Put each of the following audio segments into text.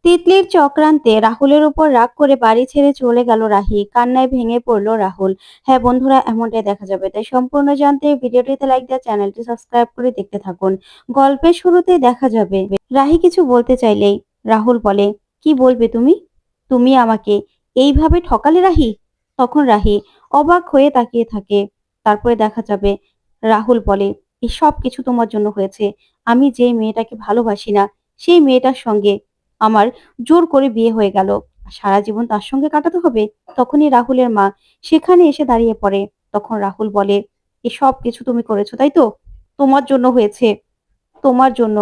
তিতলির চক্রান্তে রাহুলের উপর রাগ করে বাড়ি ছেড়ে চলে গেল রাহি। কান্নায় ভেঙে পড়ল রাহুল। হ্যাঁ বন্ধুরা, এমনটাই দেখা যাবে। তাই সম্পূর্ণ জানতে ভিডিওটিতে লাইক দিয়ে চ্যানেলটি সাবস্ক্রাইব করে দেখতে থাকুন। গল্পের শুরুতেই দেখা যাবে রাহি কিছু বলতে চাইলেই রাহুল বলে, কি বলবে তুমি? তুমি আমাকে এইভাবে ঠকালে রাহি? তখন রাহি অবাক হয়ে তাকিয়ে থাকে। তারপরে দেখা যাবে রাহুল বলে, এই সব কিছু তোমার জন্য হয়েছে। আমি যে মেয়েটাকে ভালোবাসি না সেই মেয়েটার সঙ্গে আমার জোর করে বিয়ে হয়ে গেল। সারা জীবন তার সঙ্গে কাটাতে হবে। তখনই রাহুলের মা সেখানে এসে দাঁড়িয়ে পড়ে। তখন রাহুল বলে, এসব কিছু তুমি করেছো তাই তো? তোমার জন্য হয়েছে, তোমার জন্য।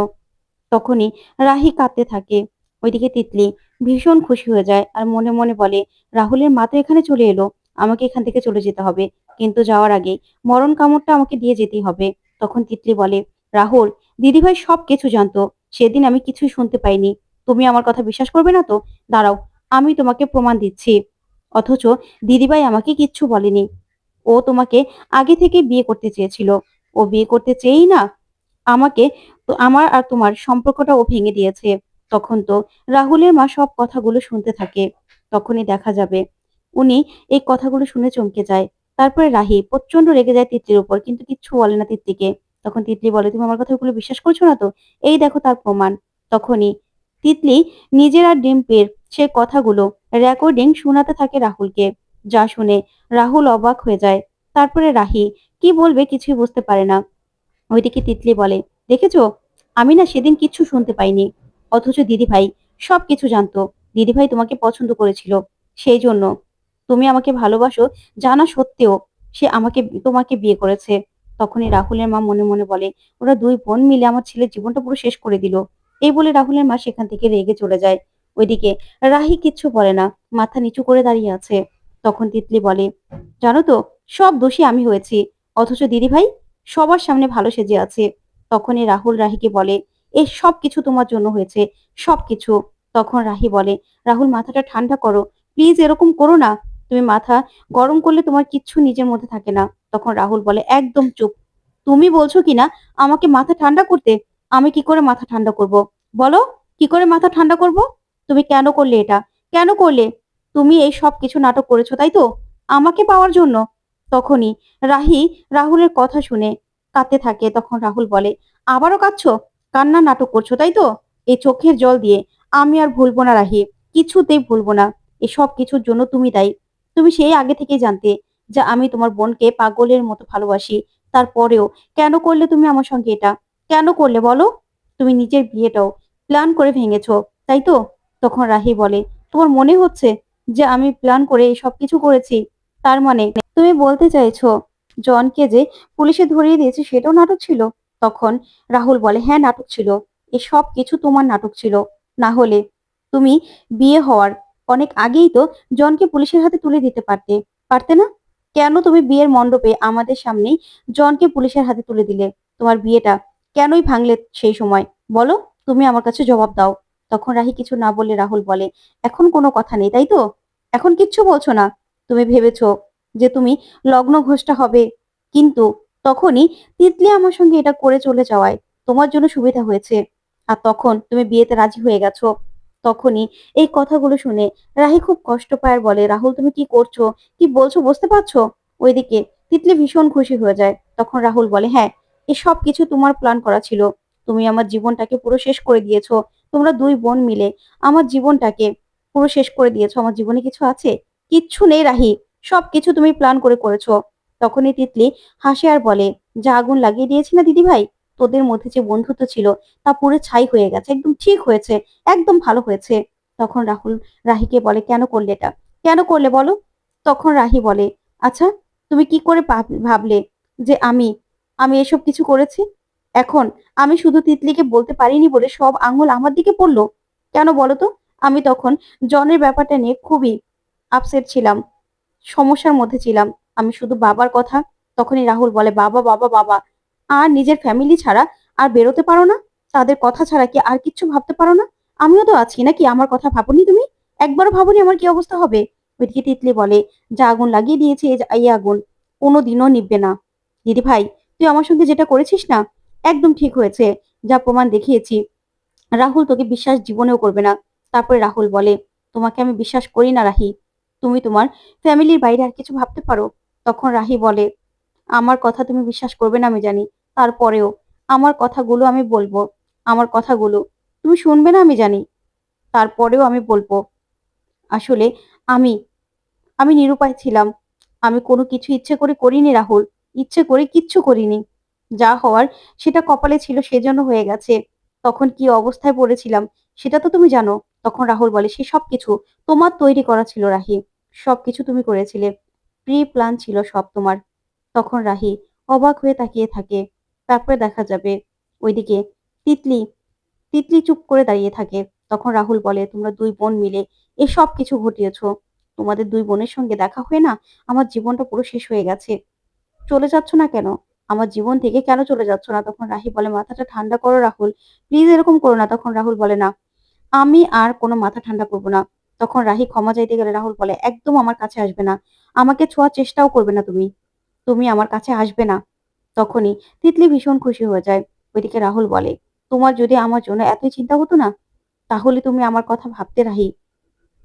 তখনই রাহি কাঁদতে থাকে। ওইদিকে তিতলি ভীষণ খুশি হয়ে যায় আর মনে মনে বলে, রাহুলের মা তো এখানে চলে এলো, আমাকে এখান থেকে চলে যেতে হবে। কিন্তু যাওয়ার আগে মরণ কামড়টা আমাকে দিয়ে যেতেই হবে। তখন তিতলি বলে, রাহুল, দিদিভাই সব কিছু জানতো, সেদিন আমি কিছুই শুনতে পাইনি। তুমি আমার কথা বিশ্বাস করবে না তো? দাঁড়াও, আমি তোমাকে প্রমাণ দিচ্ছি। অথচ দিদিভাই আমাকে কিচ্ছু বলেনি। ও তোমাকে আগে থেকে বিয়ে করতে চেয়েছিল। ও বিয়ে করতে চেয়েই না আমাকে, তো আমার আর তোমার সম্পর্কটা ও ভেঙে দিয়েছে। তখন তো রাহুলের মা সব কথাগুলো শুনতে থাকে। তখনই দেখা যাবে উনি এই কথাগুলো শুনে চমকে যায়। তারপরে রাহি প্রচন্ড রেগে যায় তিতলির উপর, কিন্তু কিচ্ছু বলে না তিতলিকে। তখন তিতলি বলে, তুমি আমার কথাগুলো বিশ্বাস করছো না তো? এই দেখো তার প্রমাণ। তখনই তিতলি নিজের আর ডিম্পির সে কথাগুলো রেকর্ডিং শোনাতে থাকে রাহুলকে। যা শুনে রাহুল অবাক হয়ে যায়। তারপরে রাহি কি বলবে কিছুই বুঝতে পারে না। ওইদিকে তিতলি বলে, দেখেছো, আমি না সেদিন কিচ্ছু শুনতে পাইনি। অথচ দিদিভাই সবকিছু জানতো। দিদিভাই তোমাকে পছন্দ করেছিল, সেই জন্য তুমি আমাকে ভালোবাসো জানা সত্ত্বেও সে আমাকে তোমাকে বিয়ে করেছে। তখনই রাহুলের মা মনে মনে বলে, ওরা দুই বোন মিলে আমার ছেলের জীবনটা পুরো শেষ করে দিল। এই বলে রাহুলের মা সেখান থেকে রেগে চলে যায়। ওইদিকে রাহি কিচ্ছু বলে না, মাথা নিচু করে দাঁড়িয়ে আছে। তখন তিতলি বলে, জানো তো, সব দোষী আমি হয়েছি। অথচ দিদিভাই সবার সামনে ভালো সেজে আছে। তখনই রাহুল রাহিকে বলে, এই সব কিছু তোমার জন্য হয়েছে, সবকিছু। তখন রাহি বলে, রাহুল মাথাটা ঠান্ডা করো, প্লিজ এরকম করো না। তুমি মাথা গরম করলে তোমার কিচ্ছু নিজের মধ্যে থাকে না। তখন রাহুল বলে, একদম চুপ। তুমি বলছো কিনা আমাকে মাথা ঠান্ডা করতে? আমি কি করে মাথা ঠান্ডা করব? বলো, কি করে মাথা ঠান্ডা করব? তুমি কেন করলে এটা? কেন করলে? তুমি এই সব কিছু নাটক করেছো তাই তো, আমাকে পাওয়ার জন্য? তখনই রাহি রাহুলের কথা শুনে কাঁদতে থাকে। তখন রাহুল বলে, আবারও কাঁদছো? কান্না নাটক করছো তাই তো? এই চোখের জল দিয়ে আমি আর ভুলবো না রাহি, কিছুতেই ভুলবো না। এসব কিছুর জন্য তুমি দায়ী। তুমি সেই আগে থেকেই জানতে যে আমি তোমার বোনকে পাগলের মতো ভালোবাসি। তারপরেও কেন করলে তুমি আমার সঙ্গে এটা? কেন করলে বলো? তুমি নিজের বিয়েটাও প্ল্যান করে ভেঙেছো তাই তো? তখন রাহি বলে, তোমার মনে হচ্ছে যে আমি প্ল্যান করে এই সবকিছু করেছি? তার মানে তুমি বলতে চাইছো জনকে যে পুলিশে ধরিয়ে দিয়েছে সেটাও নাটক ছিল? তখন রাহুল বলে, হ্যাঁ নাটক ছিল। এ সব কিছু তোমার নাটক ছিল। না হলে তুমি বিয়ে হওয়ার অনেক আগেই তো জনকে পুলিশের হাতে তুলে দিতে পারতে, পারতে না? কেন তুমি বিয়ের মণ্ডপে আমাদের সামনেই জনকে পুলিশের হাতে তুলে দিলে? তোমার বিয়েটা কেনই ভাঙলে সেই সময়? বলো, তুমি আমার কাছে জবাব দাও। তখন রাহি কিছু না বলে রাহুল বলে, এখন কোনো কথা নেই তাই তো? এখন কিচ্ছু বলছো না? তুমি ভেবেছো যে তুমি লগ্ন ঘোষটা হবে, কিন্তু তখনই তিতলি আমার সঙ্গে এটা করে চলে যাওয়ায় তোমার জন্য সুবিধা হয়েছে। আর তখন তুমি বিয়েতে রাজি হয়ে গেছো। তখনই এই কথাগুলো শুনে রাহি খুব কষ্ট পায় আর বলে, রাহুল তুমি কি করছো, কি বলছো বুঝতে পারছো? ওইদিকে তিতলি ভীষণ খুশি হয়ে যায়। তখন রাহুল বলে, হ্যাঁ, এসব কিছু তোমার প্ল্যান করা ছিল। তুমি আমার জীবনটাকে পুরো শেষ করে দিয়েছো। তোমরা দুই বোন মিলে আমার জীবনটাকে পুরো শেষ করে দিয়েছো। আমার জীবনে কিছু আছে? কিচ্ছু নেই রাহি, সবকিছু তুমি প্ল্যান করে করেছো। তখনই তিতলি হাসে আর বলে, যা আগুন লাগিয়ে দিয়েছি না দিদি ভাই, তোদের মধ্যে যে বন্ধুত্ব ছিল তা পুরো ছাই হয়ে গেছে। একদম ঠিক হয়েছে, একদম ভালো হয়েছে। তখন রাহুল রাহিকে বলে, কেন করলে এটা? কেন করলে বলো? তখন রাহি বলে, আচ্ছা, তুমি কি করে ভাবলে যে আমি আমি এসব কিছু করেছি? এখন আমি শুধু তিতলিকে বলতে পারিনি বলে সব আঙুল আমার দিকে পড়লো? কেন বলো তো? আমি তখন জনের ব্যাপারটা নিয়ে খুবই আপসেট ছিলাম, সমস্যার মধ্যে ছিলাম। আমি শুধু বাবার কথা। তখনই রাহুল বলে, বাবা বাবা বাবা, আর নিজের ফ্যামিলি ছাড়া আর বেরোতে পারো না? তাদের কথা ছাড়া কি আর কিচ্ছু ভাবতে পারো না? আমিও তো আছি নাকি, আমার কথা ভাবনি তুমি? একবারও ভাবনি আমার কি অবস্থা হবে? ওইদিকে তিতলি বলে, যা আগুন লাগিয়ে দিয়েছে এই আগুন কোনোদিনও নিভবে না। দিদি ভাই, তুই আমার সঙ্গে যেটা করেছিস না, একদম ঠিক হয়েছে। যা প্রমাণ দেখিয়েছি, রাহুল তোকে বিশ্বাস জীবনেও করবে না। তারপরে রাহুল বলে, তোমাকে আমি বিশ্বাস করি না রাহি। তুমি তোমার ফ্যামিলির বাইরে আর কিছু ভাবতে পারো? তখন রাহি বলে, আমার কথা তুমি বিশ্বাস করবে না আমি জানি, তারপরেও আমার কথাগুলো আমি বলবো। আমার কথাগুলো তুমি শুনবে না আমি জানি, তারপরেও আমি বলবো। আসলে আমি আমি নিরুপায় ছিলাম। আমি কোনো কিছু ইচ্ছে করে করিনি রাহুল। ইচ্ছে করে কিচ্ছু করিনি। যা হওয়ার সেটা কপালে ছিল, সেজন্য হয়ে গেছে। তখন কি অবস্থায় পড়েছিলাম সেটা তো তুমি জানো। তখন রাহুল বলে, সে সবকিছু তোমার তৈরি করা ছিল রাহি। সবকিছু তুমি করেছিলে। প্রি প্ল্যান ছিল সব তোমার। তখন রাহি অবাক হয়ে তাকিয়ে থাকে। তারপরে দেখা যাবে ওইদিকে তিতলি তিতলি চুপ করে দাঁড়িয়ে থাকে। তখন রাহুল বলে, তোমরা দুই বোন মিলে এসব কিছু ঘটিয়েছো। তোমাদের দুই বোনের সঙ্গে দেখা হয়ে না আমার জীবনটা পুরো শেষ হয়ে গেছে। চলে যাচ্ছ না কেন? আমার জীবন থেকে কেন চলে যাচ্ছ না? তখন রাহি বলে, মাথাটা ঠান্ডা করো রাহুল, প্লিজ এরকম করো না। তখন রাহুল বলে, না, আমি আর কোনো মাথা ঠান্ডা করবো না। তখন রাহি ক্ষমা চাইতে গেলে রাহুল বলে, একদম আমার কাছে আসবে না। আমাকে ছোঁয়ার চেষ্টাও করবে না তুমি। তুমি আমার কাছে আসবে না। তখনই তিতলি ভীষণ খুশি হয়ে যায়। ওইদিকে রাহুল বলে, তোমার যদি আমার জন্য এতই চিন্তা হতো না, তাহলে তুমি আমার কথা ভাবতে রাহি।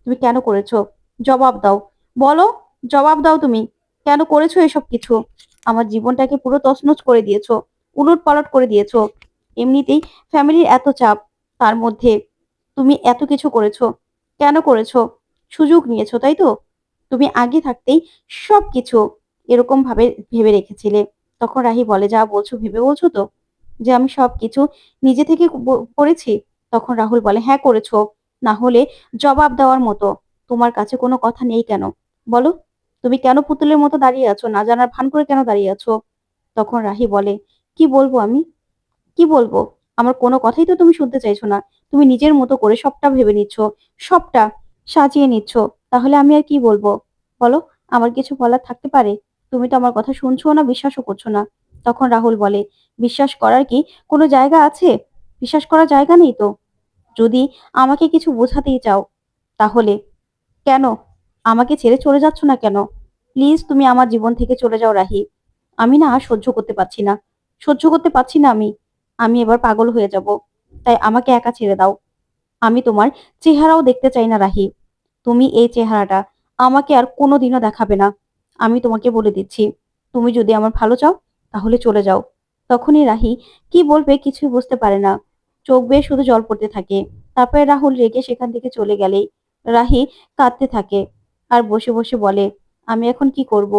তুমি কেন করেছো? জবাব দাও। বলো, জবাব দাও তুমি। কেন করেছো এসব কিছু? আমার জীবনটাকে পুরো তছনছ করে দিয়েছো। উলটপালট করে দিয়েছো। এমনিতেই ফ্যামিলির এত চাপ, তার মধ্যে তুমি এত কিছু করেছো। কেন করেছো? সুযোগ নিয়েছো, তাই তো? তুমি আগে থাকতেই সবকিছু এরকম ভাবে ভেবে রেখেছিলে। তখন রাহি বলে, যা বলছো ভেবে বলছো তো? যে আমি সবকিছু নিজে থেকে করেছি? তখন রাহুল বলে, হ্যাঁ করেছো। না হলে জবাব দেওয়ার মতো তোমার কাছে কোনো কথা নেই কেন? বলো, তুমি কেন পুতুলের মতো দাঁড়িয়ে আছো? না জানার ভান করে কেন দাঁড়িয়ে আছো? তখন রাহি বলে, কি বলবো আমি? কি বলবো? আমার কোনো কথাই তো তুমি শুনতে চাইছো না। তুমি নিজের মতো করে সবটা ভেবে নিচ্ছ, সবটা সাজিয়ে নিচ্ছ। তাহলে আমি আর কি বলবো? বলো, আমার কিছু বলার থাকতে পারে? তুমি তো আমার কথা শুনছো না, বিশ্বাসও করছো না। তখন রাহুল বলে, বিশ্বাস করার কি কোনো জায়গা আছে? বিশ্বাস করার জায়গা নেই তো। যদি আমাকে কিছু বোঝাতেই চাও, তাহলে কেন আমাকে ছেড়ে চলে যাচ্ছ না কেন? প্লিজ তুমি আমার জীবন থেকে চলে যাও রাহি। আমি না আর সহ্য করতে পারছি না। সহ্য করতে পারছি না আমি। আমি এবার পাগল হয়ে যাব। তাই আমাকে একা ছেড়ে দাও। আমি তোমার চেহারাও দেখতে চাই না রাহি। তুমি এই চেহারাটা আমাকে আর কোনোদিনও দেখাবে না। আমি তোমাকে বলে দিচ্ছি। তুমি যদি আমার ভালো চাও, তাহলে চলে যাও। তখনই রাহি কি বলবে কিছুই বুঝতে পারে না। চোখ বেয়ে শুধু জল পড়তে থাকে। তারপরে রাহুল রেগে সেখান থেকে চলে গেলেই রাহি কাঁদতে থাকে আর বসে বসে বলে, আমি এখন কি করব?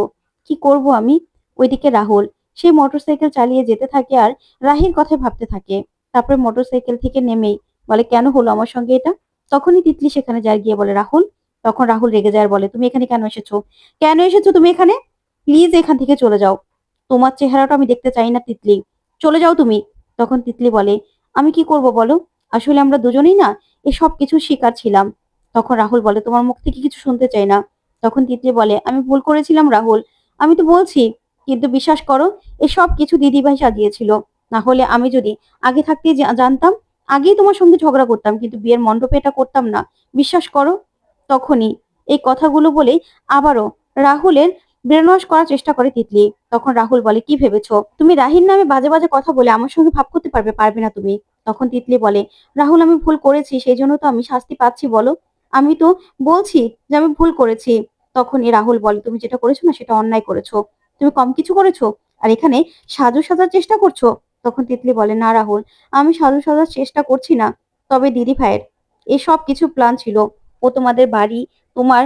কি করব আমি? ওইদিকে রাহুল সে মোটরসাইকেল চালিয়ে যেতে থাকে আর রাহির কথা ভাবতে থাকে। তারপরে মোটরসাইকেল থেকে নেমেই বলে, কেন হলো আমার সঙ্গে এটা? তখনই তিতলি সেখানে যায়, গিয়ে বলে, রাহুল। তখন রাহুল রেগে যায় আর বলে, তুমি এখানে কেন এসেছো? কেন এসেছো তুমি এখানে? প্লিজ এখান থেকে চলে যাও। তোমার চেহারাটা আমি দেখতে চাই না তিতলি। চলে যাও তুমি। তখন তিতলি বলে, আমি কি করব বলো? আসলে আমরা দুজনেই না এসব কিছু শিকার ছিলাম। তখন রাহুল বলে, তোমার মুখ থেকে কিছু শুনতে চাই না। তখন তিতলি বলে, আমি ভুল করেছিলাম রাহুল। আমি তো বলছি, কিন্তু বিশ্বাস করো, এসব কিছু দিদিভাই সাজিয়েছিল। না হলে আমি যদি আগে থাকতে জানতাম, আগেই তোমার সঙ্গে ঝগড়া করতাম, কিন্তু বিয়ের মণ্ডপে এটা করতাম না। বিশ্বাস করো। তখনই এই কথাগুলো বলেই আবারও রাহুলের ব্রেন ওয়াশ করার চেষ্টা করে তিতলি। তখন রাহুল বলে, কি ভেবেছো তুমি রাহির নামে বাজে বাজে কথা বলে আমার সঙ্গে ভাব করতে পারবে? পারবে না তুমি। তখন তিতলি বলে, রাহুল আমি ভুল করেছি, সেই জন্য তো আমি শাস্তি পাচ্ছি বলো। আমি তো বলছি যে আমি ভুল করেছি। তখনই রাহুল বলে, তুমি যেটা করেছো না সেটা অন্যায় করেছো। তুমি কম কিছু করেছো? আর এখানে সাজু সাজার চেষ্টা করছো? তখন তিতলি বলে, না রাহুল, আমি সাজু সাজার চেষ্টা করছি না। তবে দিদি ভাইয়ের এসব কিছু প্ল্যান ছিল। ও তোমাদের বাড়ি, তোমার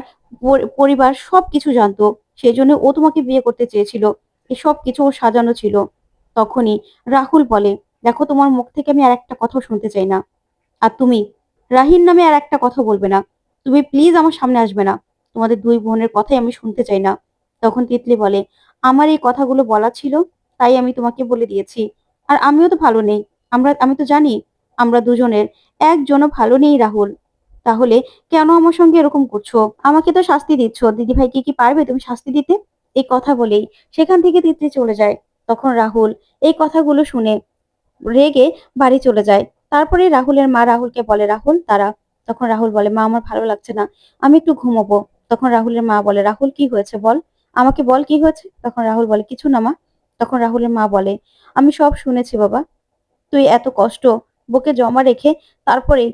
পরিবার সবকিছু জানতো। সেই জন্য ও তোমাকে বিয়ে করতে চেয়েছিল। এসব কিছু ও সাজানো ছিল। তখনই রাহুল বলে, দেখো তোমার মুখ থেকে আমি আর একটা কথাও শুনতে চাই না। আর তুমি রাহির নামে আর একটা কথা বলবে না। তুমি প্লিজ আমার সামনে আসবে না। তোমাদের দুই বোনের কথাই আমি শুনতে চাই না। তখন তিতলি বলে, আমার এই কথাগুলো বলা ছিল, তাই আমি তোমাকে বলে দিয়েছি। আর আমিও তো ভালো নেই। আমি তো জানি আমরা দুজনের একজনও ভালো নেই রাহুল। তাহলে কেন আমার সঙ্গে এরকম করছো? আমাকে তো শাস্তি দিচ্ছ, দিদি ভাইকে কি পারবে তুমি শাস্তি দিতে? এই কথা বলেই সেখান থেকে তিতলি চলে যায়। তখন রাহুল এই কথাগুলো শুনে রেগে বাড়ি চলে যায়। তারপরে রাহুলের মা রাহুলকে বলে, রাহুল তারা। তখন রাহুল বলে, মা আমার ভালো লাগছে না, আমি একটু ঘুমোবো। তখন রাহুলের মা বলে, রাহুল কি হয়েছে বল, আমাকে বল কি হয়েছে। তখন রাহুল বলে, কিছু না মা। তখন রাহুলের মা বলে, আমি সব শুনেছি বাবা। তুই এত কষ্ট বুকে জমা রেখে তারপরে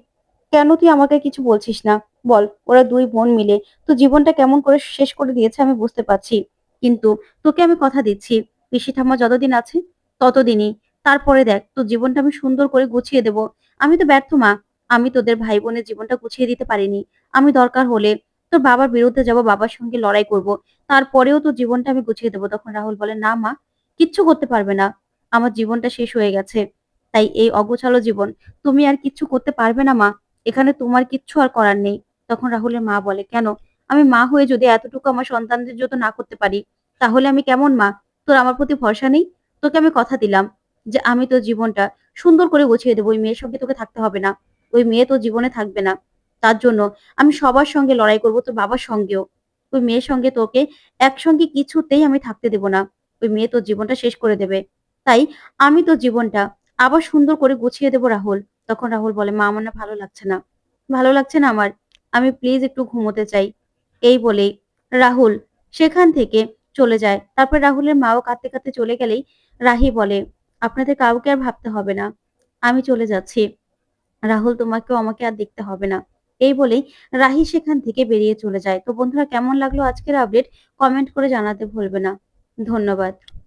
কেন তুই আমাকে কিছু বলছিস না? বল, ওরা ২ বোন মিলে তোর জীবনটা কেমন করে শেষ করে দিয়েছে আমি বুঝতে পারছি। কিন্তু তোকে আমি কথা দিচ্ছি, পিসি ঠাম্মা যতদিন আছে ততদিনই। তারপরে দেখ তোর জীবনটা আমি সুন্দর করে গুছিয়ে দেব। আমি তো ব্যর্থ মা। আমি তোদের ভাই-বোনের জীবনটা গুছিয়ে দিতে পারিনি। আমি দরকার হলে তোর বাবার বিরুদ্ধে যাব, বাবার সঙ্গে লড়াই করব। তারপরেও তোর জীবনটা আমি গুছিয়ে দেব। তখন রাহুল বলে, "না মা, কিচ্ছু করতে পারবে না। আমার জীবনটা শেষ হয়ে গেছে। তাই এই অগোছালো জীবন তুমি আর কিচ্ছু করতে পারবে না মা। এখানে তোমার কিচ্ছু আর করার নেই।" তখন রাহুলের মা বলে, "কেন? আমি মা হয়ে যদি এতটুকু আমার সন্তানদের জন্য না করতে পারি, তাহলে আমি কেমন মা? তোর আমার প্রতি ভরসা নেই? তোকে আমি কথা দিলাম যে আমি তোর জীবনটা সুন্দর করে গুছিয়ে দেবো। ওই মেয়ের সঙ্গে তোকে থাকতে হবে না। ওই মেয়ে তোর জীবনে থাকবে না। তার জন্য আমি সবার সঙ্গে লড়াই করব, তোর বাবার সঙ্গেও। ওই মেয়ের সঙ্গে তোকে একসঙ্গে কিছুতেই আমি থাকতে দেব না। ওই মেয়ে তোর জীবনটা শেষ করে দেবে। তাই আমি তোর জীবনটা আবার সুন্দর করে গুছিয়ে দেব রাহুল।" তখন রাহুল বলে, "মা, আমার না ভালো লাগছে না। ভালো লাগছে না আমার। আমি প্লিজ একটু ঘুমোতে চাই।" এই বলেই রাহুল সেখান থেকে চলে যায়। তারপর রাহুলের মাও কাঁদতে, কাঁদতে চলে গেলেই রাহি বলে, "আপনাদের কাউকে আর ভাবতে হবে না। আমি চলে যাচ্ছি। রাহুল, তোমাকেও আমাকে আর দেখতে হবে না।" এই বলেই রাহি সেখান থেকে বেরিয়ে চলে যায়। তো বন্ধুরা, কেমন লাগলো আজকের আপডেট? কমেন্ট করে জানাতে ভুলবে না। ধন্যবাদ।